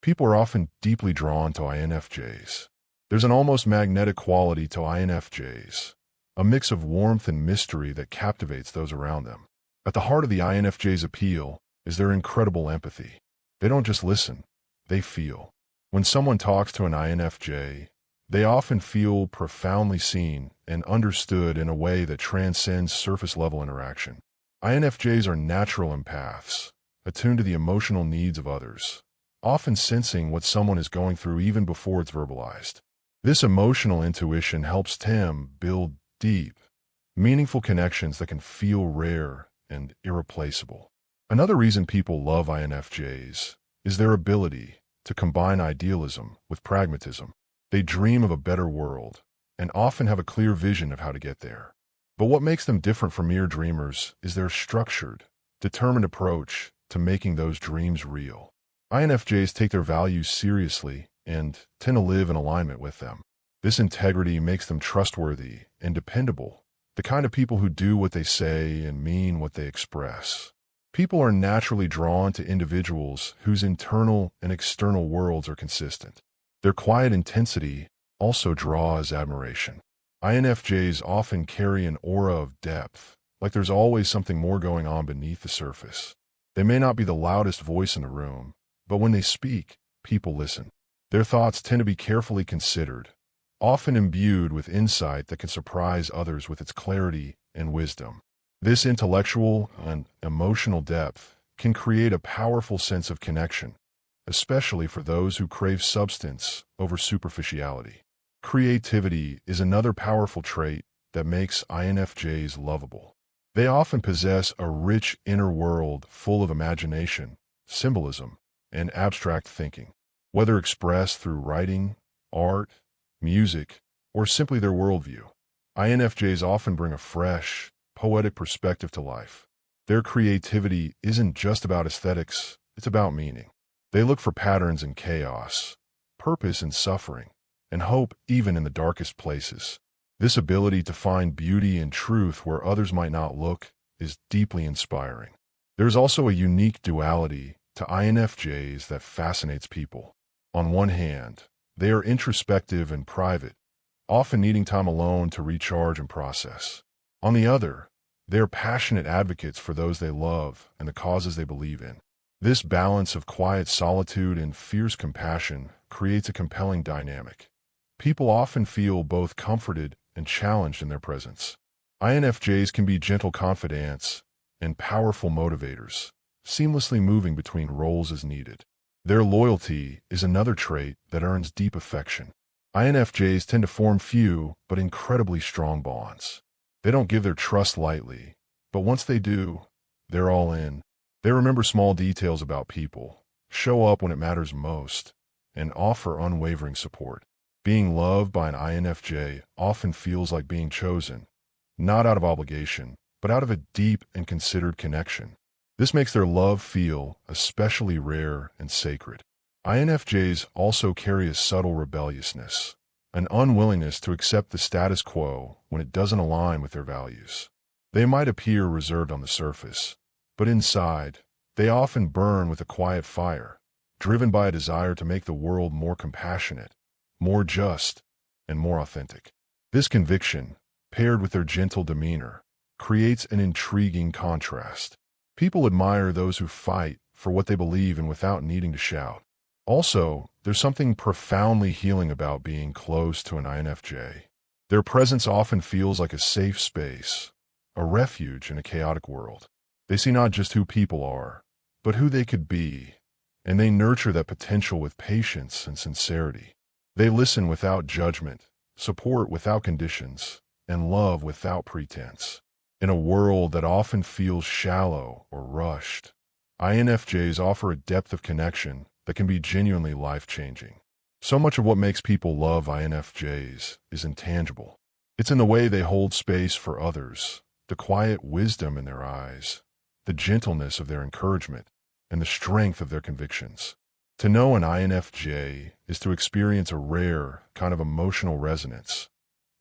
People are often deeply drawn to INFJs. There's an almost magnetic quality to INFJs, a mix of warmth and mystery that captivates those around them. At the heart of the INFJ's appeal is their incredible empathy. They don't just listen, they feel. When someone talks to an INFJ, they often feel profoundly seen and understood in a way that transcends surface-level interaction. INFJs are natural empaths, attuned to the emotional needs of others, often sensing what someone is going through even before it's verbalized. This emotional intuition helps them build deep, meaningful connections that can feel rare and irreplaceable. Another reason people love INFJs is their ability to combine idealism with pragmatism. They dream of a better world and often have a clear vision of how to get there. But what makes them different from mere dreamers is their structured, determined approach to making those dreams real. INFJs take their values seriously and tend to live in alignment with them. This integrity makes them trustworthy and dependable, the kind of people who do what they say and mean what they express. People are naturally drawn to individuals whose internal and external worlds are consistent. Their quiet intensity also draws admiration. INFJs often carry an aura of depth, like there's always something more going on beneath the surface. They may not be the loudest voice in the room, but when they speak, people listen. Their thoughts tend to be carefully considered, often imbued with insight that can surprise others with its clarity and wisdom. This intellectual and emotional depth can create a powerful sense of connection, especially for those who crave substance over superficiality. Creativity is another powerful trait that makes INFJs lovable. They often possess a rich inner world full of imagination, symbolism, and abstract thinking. Whether expressed through writing, art, music, or simply their worldview, INFJs often bring a fresh, poetic perspective to life. Their creativity isn't just about aesthetics, it's about meaning. They look for patterns in chaos, purpose in suffering, and hope even in the darkest places. This ability to find beauty and truth where others might not look is deeply inspiring. There's also a unique duality to INFJs that fascinates people. On one hand, they are introspective and private, often needing time alone to recharge and process. On the other, they are passionate advocates for those they love and the causes they believe in. This balance of quiet solitude and fierce compassion creates a compelling dynamic. People often feel both comforted and challenged in their presence. INFJs can be gentle confidants and powerful motivators, seamlessly moving between roles as needed. Their loyalty is another trait that earns deep affection. INFJs tend to form few but incredibly strong bonds. They don't give their trust lightly, but once they do, they're all in. They remember small details about people, show up when it matters most, and offer unwavering support. Being loved by an INFJ often feels like being chosen, not out of obligation, but out of a deep and considered connection. This makes their love feel especially rare and sacred. INFJs also carry a subtle rebelliousness, an unwillingness to accept the status quo when it doesn't align with their values. They might appear reserved on the surface, but inside, they often burn with a quiet fire, driven by a desire to make the world more compassionate, more just, and more authentic. This conviction, paired with their gentle demeanor, creates an intriguing contrast. People admire those who fight for what they believe in without needing to shout. Also, there's something profoundly healing about being close to an INFJ. Their presence often feels like a safe space, a refuge in a chaotic world. They see not just who people are, but who they could be, and they nurture that potential with patience and sincerity. They listen without judgment, support without conditions, and love without pretense. In a world that often feels shallow or rushed, INFJs offer a depth of connection that can be genuinely life-changing. So much of what makes people love INFJs is intangible. It's in the way they hold space for others, the quiet wisdom in their eyes, the gentleness of their encouragement, and the strength of their convictions. To know an INFJ is to experience a rare kind of emotional resonance,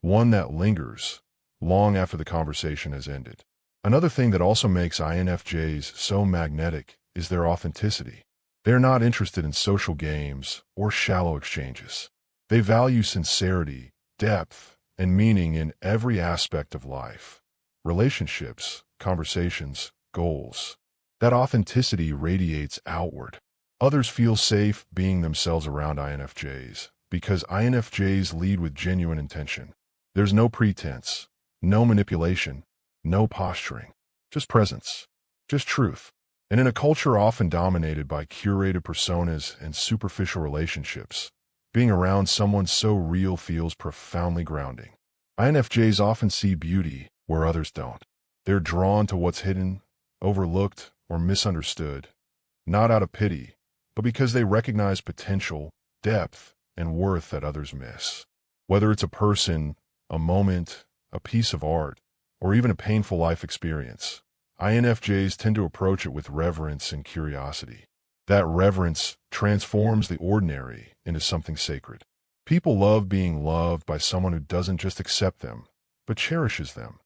one that lingers long after the conversation has ended. Another thing that also makes INFJs so magnetic is their authenticity. They are not interested in social games or shallow exchanges. They value sincerity, depth, and meaning in every aspect of life. Relationships, conversations, goals. That authenticity radiates outward. Others feel safe being themselves around INFJs because INFJs lead with genuine intention. There's no pretense, no manipulation, no posturing, just presence, just truth. And in a culture often dominated by curated personas and superficial relationships, being around someone so real feels profoundly grounding. INFJs often see beauty where others don't. They're drawn to what's hidden, overlooked, or misunderstood, not out of pity, but because they recognize potential, depth, and worth that others miss. Whether it's a person, a moment, a piece of art, or even a painful life experience, INFJs tend to approach it with reverence and curiosity. That reverence transforms the ordinary into something sacred. People love being loved by someone who doesn't just accept them, but cherishes them,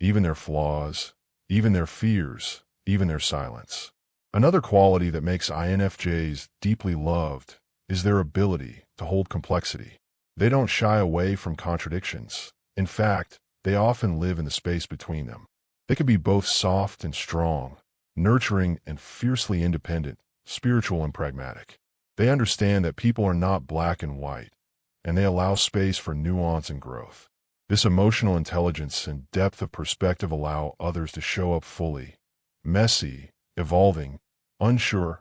even their flaws, even their fears, even their silence. Another quality that makes INFJs deeply loved is their ability to hold complexity. They don't shy away from contradictions. In fact, they often live in the space between them. They can be both soft and strong, nurturing and fiercely independent, spiritual and pragmatic. They understand that people are not black and white, and they allow space for nuance and growth. This emotional intelligence and depth of perspective allow others to show up fully, messy, evolving, unsure,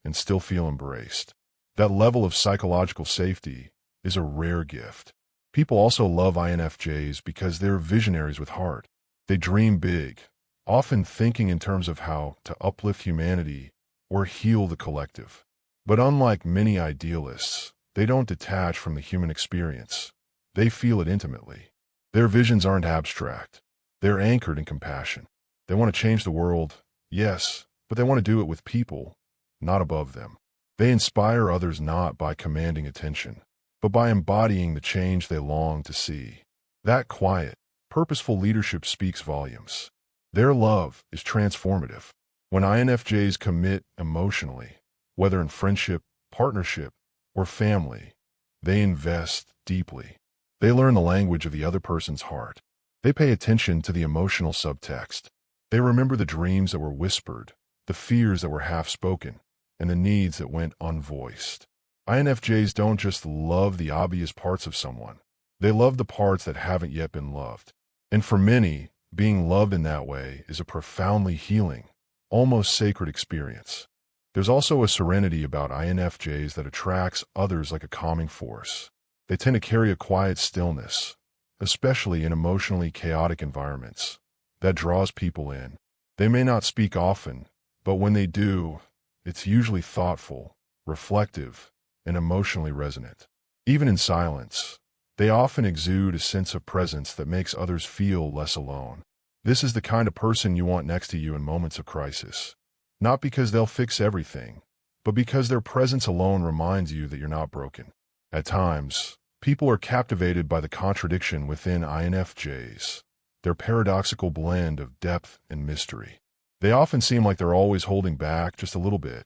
and still feel embraced. That level of psychological safety is a rare gift. People also love INFJs because they're visionaries with heart. They dream big, often thinking in terms of how to uplift humanity or heal the collective. But unlike many idealists, they don't detach from the human experience. They feel it intimately. Their visions aren't abstract. They're anchored in compassion. They want to change the world, yes, but they want to do it with people, not above them. They inspire others not by commanding attention, but by embodying the change they long to see. That quiet, purposeful leadership speaks volumes. Their love is transformative. When INFJs commit emotionally, whether in friendship, partnership, or family, they invest deeply. They learn the language of the other person's heart. They pay attention to the emotional subtext. They remember the dreams that were whispered, the fears that were half-spoken, and the needs that went unvoiced. INFJs don't just love the obvious parts of someone. They love the parts that haven't yet been loved. And for many, being loved in that way is a profoundly healing, almost sacred experience. There's also a serenity about INFJs that attracts others like a calming force. They tend to carry a quiet stillness, especially in emotionally chaotic environments, that draws people in. They may not speak often, but when they do, it's usually thoughtful, reflective, and emotionally resonant. Even in silence, they often exude a sense of presence that makes others feel less alone. This is the kind of person you want next to you in moments of crisis. Not because they'll fix everything, but because their presence alone reminds you that you're not broken. At times, people are captivated by the contradiction within INFJs, their paradoxical blend of depth and mystery. They often seem like they're always holding back just a little bit,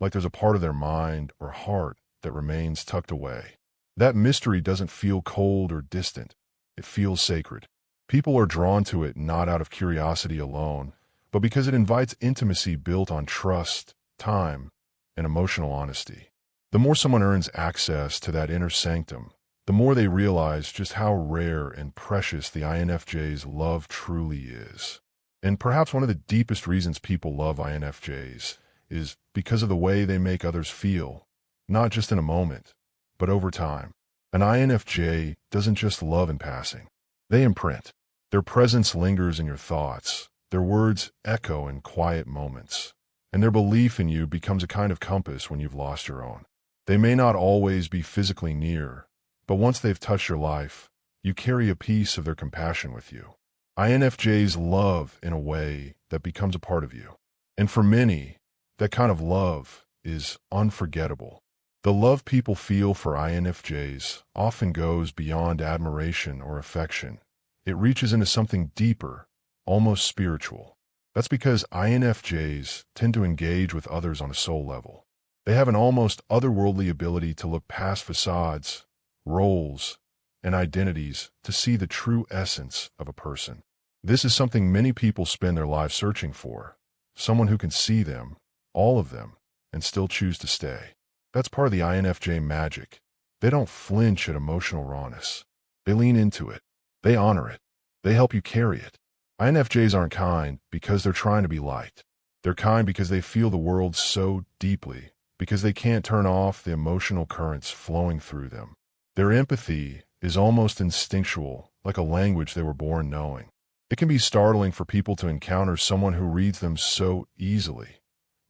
like there's a part of their mind or heart that remains tucked away. That mystery doesn't feel cold or distant. It feels sacred. People are drawn to it not out of curiosity alone, but because it invites intimacy built on trust, time, and emotional honesty. The more someone earns access to that inner sanctum, the more they realize just how rare and precious the INFJ's love truly is. And perhaps one of the deepest reasons people love INFJs is because of the way they make others feel, not just in a moment, but over time. An INFJ doesn't just love in passing. They imprint. Their presence lingers in your thoughts. Their words echo in quiet moments. And their belief in you becomes a kind of compass when you've lost your own. They may not always be physically near, but once they've touched your life, you carry a piece of their compassion with you. INFJs love in a way that becomes a part of you. And for many, that kind of love is unforgettable. The love people feel for INFJs often goes beyond admiration or affection. It reaches into something deeper, almost spiritual. That's because INFJs tend to engage with others on a soul level. They have an almost otherworldly ability to look past facades, roles, and identities to see the true essence of a person. This is something many people spend their lives searching for. Someone who can see them, all of them, and still choose to stay. That's part of the INFJ magic. They don't flinch at emotional rawness. They lean into it. They honor it. They help you carry it. INFJs aren't kind because they're trying to be liked. They're kind because they feel the world so deeply, because they can't turn off the emotional currents flowing through them. Their empathy is almost instinctual, like a language they were born knowing. It can be startling for people to encounter someone who reads them so easily,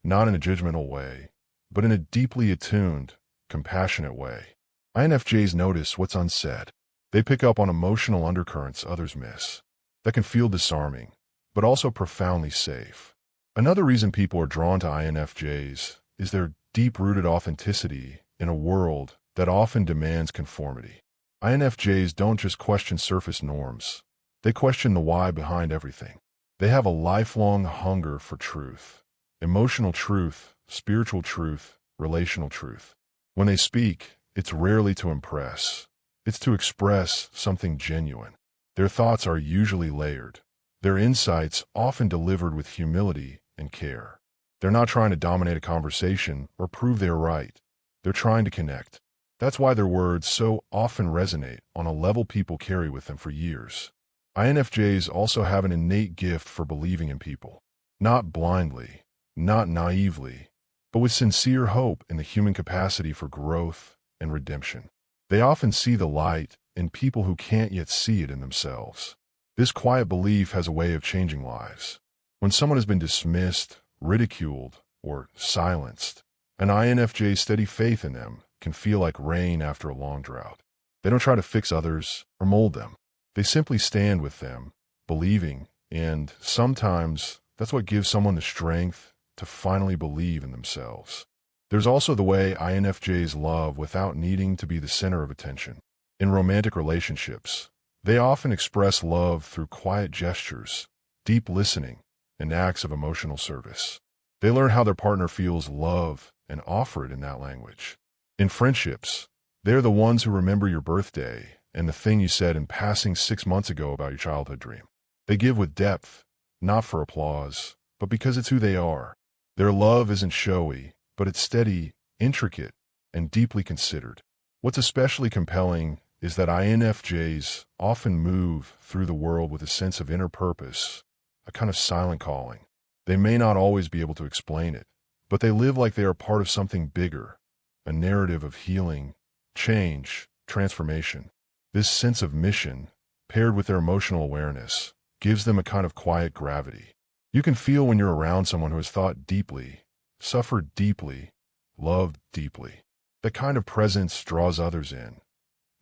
not in a judgmental way, but in a deeply attuned, compassionate way. INFJs notice what's unsaid. They pick up on emotional undercurrents others miss. That can feel disarming, but also profoundly safe. Another reason people are drawn to INFJs is their deep-rooted authenticity in a world that often demands conformity. INFJs don't just question surface norms. They question the why behind everything. They have a lifelong hunger for truth. Emotional truth, spiritual truth, relational truth. When they speak, it's rarely to impress. It's to express something genuine. Their thoughts are usually layered. Their insights often delivered with humility and care. They're not trying to dominate a conversation or prove they're right. They're trying to connect. That's why their words so often resonate on a level people carry with them for years. INFJs also have an innate gift for believing in people. Not blindly, not naively, but with sincere hope in the human capacity for growth and redemption. They often see the light in people who can't yet see it in themselves. This quiet belief has a way of changing lives. When someone has been dismissed, ridiculed, or silenced, an INFJ's steady faith in them can feel like rain after a long drought. They don't try to fix others or mold them. They simply stand with them, believing, and sometimes that's what gives someone the strength to finally believe in themselves. There's also the way INFJs love without needing to be the center of attention. In romantic relationships, they often express love through quiet gestures, deep listening, and acts of emotional service. They learn how their partner feels love and offer it in that language. In friendships, they're the ones who remember your birthday and the thing you said in passing 6 months ago about your childhood dream. They give with depth, not for applause, but because it's who they are. Their love isn't showy, but it's steady, intricate, and deeply considered. What's especially compelling is that INFJs often move through the world with a sense of inner purpose, a kind of silent calling. They may not always be able to explain it, but they live like they are part of something bigger, a narrative of healing, change, transformation. This sense of mission, paired with their emotional awareness, gives them a kind of quiet gravity. You can feel when you're around someone who has thought deeply, suffered deeply, loved deeply. That kind of presence draws others in,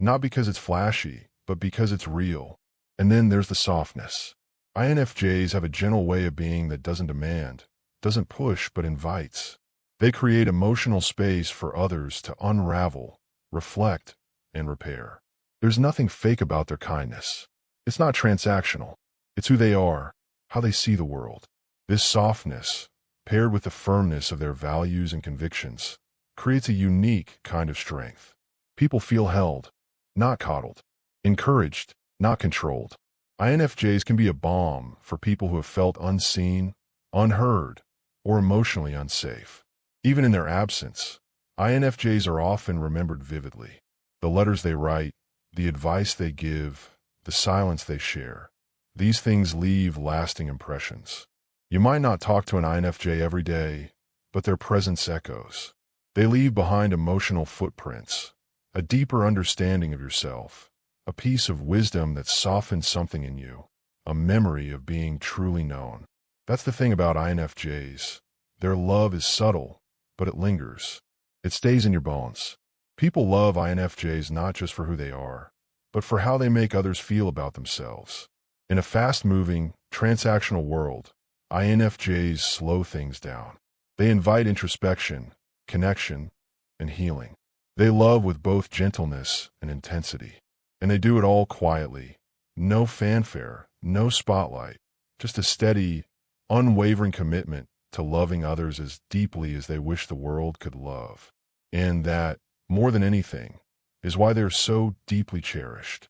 not because it's flashy, but because it's real. And then there's the softness. INFJs have a gentle way of being that doesn't demand, doesn't push, but invites. They create emotional space for others to unravel, reflect, and repair. There's nothing fake about their kindness. It's not transactional. It's who they are, how they see the world. This softness, paired with the firmness of their values and convictions, creates a unique kind of strength. People feel held, not coddled, encouraged, not controlled. INFJs can be a balm for people who have felt unseen, unheard, or emotionally unsafe. Even in their absence, INFJs are often remembered vividly. The letters they write, the advice they give, the silence they share. These things leave lasting impressions. You might not talk to an INFJ every day, but their presence echoes. They leave behind emotional footprints, a deeper understanding of yourself, a piece of wisdom that softens something in you, a memory of being truly known. That's the thing about INFJs. Their love is subtle, but it lingers. It stays in your bones. People love INFJs not just for who they are, but for how they make others feel about themselves. In a fast-moving, transactional world, INFJs slow things down. They invite introspection, connection, and healing. They love with both gentleness and intensity. And they do it all quietly. No fanfare, no spotlight, just a steady, unwavering commitment to loving others as deeply as they wish the world could love. And that, more than anything, is why they're so deeply cherished.